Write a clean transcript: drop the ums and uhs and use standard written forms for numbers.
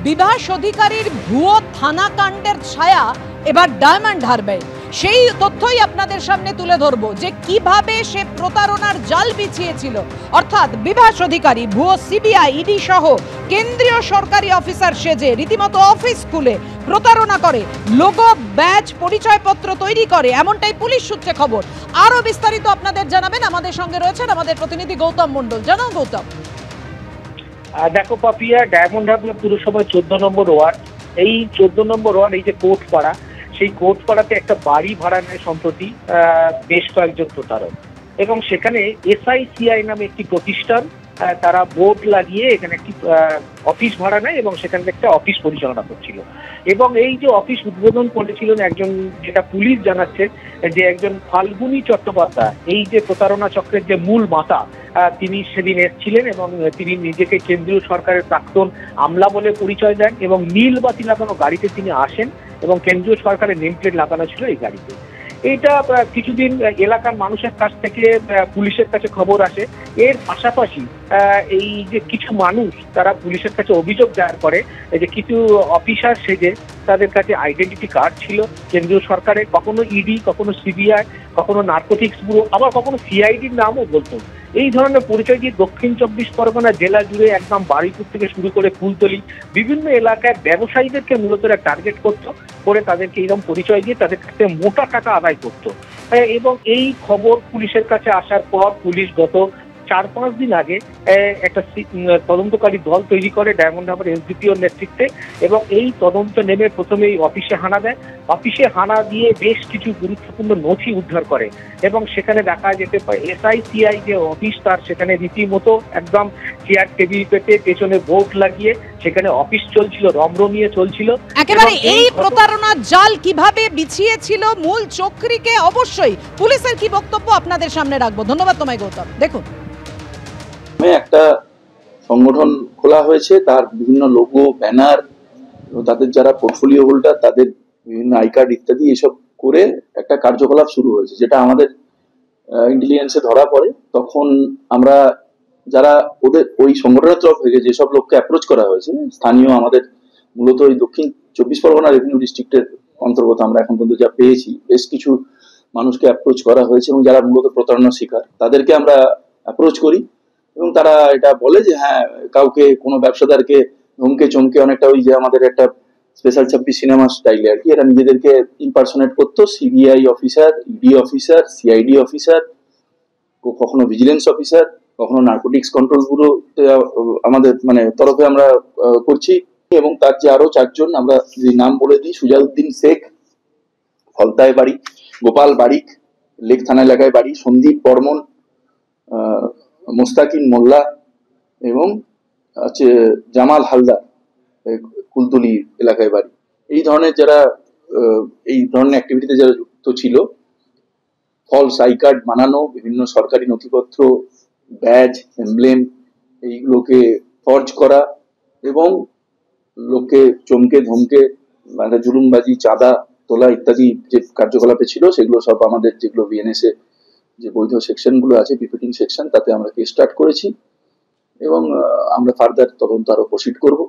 বিভাস অধিকারীর ভুয়ো থানা কাণ্ডের ছায়া এবার ডায়মন্ড হারবার। সেই তথ্যই আপনাদের সামনে তুলে ধরবো যে কিভাবে সে প্রতারণার জাল বিছিয়েছিল। অর্থাৎ বিভাস অধিকারী ভুয়ো সিবিআই ইডি সহ কেন্দ্রীয় সরকারি অফিসার সেজে রীতিমতো অফিস খুলে প্রতারণা করে, লোগো ব্যাজ পরিচয়পত্র তৈরি করে, এমনটাই পুলিশ সূত্রে খবর। আরো বিস্তারিত আপনাদের জানাবেন আমাদের সঙ্গে রয়েছেন আমাদের প্রতিনিধি গৌতম মণ্ডল। জানাও গৌতম। দেখো পাপিয়া, ডায়মন্ড হারবার পুরসভার 14 নম্বর ওয়ার্ড, এই 14 নম্বর ওয়ার্ড, এই যে কোর্টপাড়া, সেই কোর্টপাড়াতে একটা বাড়ি ভাড়া নেয় সম্প্রতি বেশ কয়েকজন প্রতারক, এবং সেখানে SICI নামে একটি প্রতিষ্ঠান, তারা বোর্ড লাগিয়ে এখানে একটি অফিস ভাড়া নেয় এবং সেখানে একটা অফিস পরিচালনা করছিল। এবং এই যে অফিস উদ্বোধন করেছিলেন একজন, যেটা পুলিশ জানাচ্ছে যে একজন ফাল্গুনী চট্টোপাধ্যায়, এই যে প্রতারণা চক্রের যে মূল মাথা, তিনি সেদিন এসেছিলেন এবং তিনি নিজেকে কেন্দ্রীয় সরকারের প্রাক্তন আমলা বলে পরিচয় দেন এবং নীল বাতি লাগানো গাড়িতে তিনি আসেন এবং কেন্দ্রীয় সরকারের নেম প্লেট লাগানো ছিল এই গাড়িতে। এইটা কিছুদিন এলাকার মানুষের কাছ থেকে পুলিশের কাছে খবর আসে। এর পাশাপাশি এই যে কিছু মানুষ তারা পুলিশের কাছে অভিযোগ দায়ের করে যে কিছু অফিসার সেজে তাদের কাছে আইডেন্টিটি কার্ড ছিল কেন্দ্রীয় সরকারের, কখনো ইডি, কখনো সিবিআই, কখনো নার্কোটিক্স ব্যুরো, আবার কখনো সিআইডির নামও বলতো। এই ধরনের পরিচয় দিয়ে দক্ষিণ 24 পরগনা জেলা জুড়ে একদম বারুইপুর থেকে শুরু করে ফুলতলি বিভিন্ন এলাকায় ব্যবসায়ীদেরকে মূলত টার্গেট করতো, করে তাদেরকে এরকম পরিচয় দিয়ে তাদের কাছে মোটা টাকা আদায় করতো। এবং এই খবর পুলিশের কাছে আসার পর পুলিশ গত 4-5 দিন আগে একটা তদন্তকারী দল তৈরি করে ডায়মন্ড হারবার SDPOর নেতৃত্বে, এবং এই তদন্ত নেমে প্রথমে এই অফিসে হানা দেয়। অফিসে হানা দিয়ে বেশ কিছু গুরুত্বপূর্ণ নথি উদ্ধার করে এবং সেখানে দেখা যেতে পারে SICI যে অফিস, তার সেখানে রীতিমতো একদম চেয়ার টেবিল পেতে পেছনে বোর্ড লাগিয়ে সেখানে অফিস চলছিল, রমরমিয়ে চলছিল। একেবারে এই প্রতারণার জাল কিভাবে বিছিয়েছিল মূল চক্রীকে অবশ্যই পুলিশের কি বক্তব্য আপনাদের সামনে রাখবো। ধন্যবাদ তোমায় গৌতম। দেখুন, একটা সংগঠন খোলা হয়েছে, তার বিভিন্ন লোগো, ব্যানার, তাদের যারা পোর্টফোলিও হোল্ডার তাদের বিভিন্ন আই কার্ড ইত্যাদি এসব করে একটা কার্যকলাপ শুরু হয়েছে, যেটা আমাদের ইন্টেলিজেন্সে ধরা পড়ে। তখন আমরা যারা ওদের ওই সংগঠনের তরফ থেকে যেসব লোককে অ্যাপ্রোচ করা হয়েছে, স্থানীয় আমাদের মূলত ওই দক্ষিণ 24 পরগনা রেভিনিউ ডিস্ট্রিক্টের অন্তর্গত আমরা এখন পর্যন্ত যা পেয়েছি, বেশ কিছু মানুষকে অ্যাপ্রোচ করা হয়েছে এবং যারা মূলত প্রতারণার শিকার তাদেরকে আমরা অ্যাপ্রোচ করি এবং তারা এটা বলে যে হ্যাঁ, কাউকে কোনো ব্যবসাদারকে ধমকে চমকে, অনেকটা ওই যে আমাদের একটা স্পেশাল 26 সিনেমা স্টাইলে আর কি, এরা নিজেদেরকে ইম্পারসোনেট করতো CBI officer, ED officer, CID officer, কখনো ভিজিলেন্স অফিসার, কখনো নার্কোটিক্স কন্ট্রোল ব্যুরো আমাদের তরফে আমরা করছি। এবং তার যে আরো 4 জন আমরা যে নাম বলে দিই, সুজাউদ্দিন শেখ, ফলতায় বাড়ি, গোপাল বারিক, লেক থানা এলাকায় বাড়ি, সন্দীপ বর্মন, মোস্তাকিম মোল্লা এবং হচ্ছে জামাল হালদার, কুলতলি এলাকায় বাড়ি। এই ধরনের যারা এই ধরনের অ্যাক্টিভিটিতে যারা যুক্ত ছিল, ফলস আই কার্ড বানানো, বিভিন্ন সরকারি নথিপত্র, ব্যাজ, এমব্লেম, এইগুলোকে ফর্জ করা এবং লোককে চমকে ধমকে জুলুমবাজি, চাঁদা তোলা ইত্যাদি যে কার্যকলাপে ছিল, সেগুলো সব আমাদের যেগুলো বিএনএস এ যে বৈধ সেকশন গুলো আছে, বিপিটিং সেকশন, তাতে আমরা কেস স্টার্ট করেছি এবং আমরা ফার্দার তদন্ত আরো প্রসিড করবো।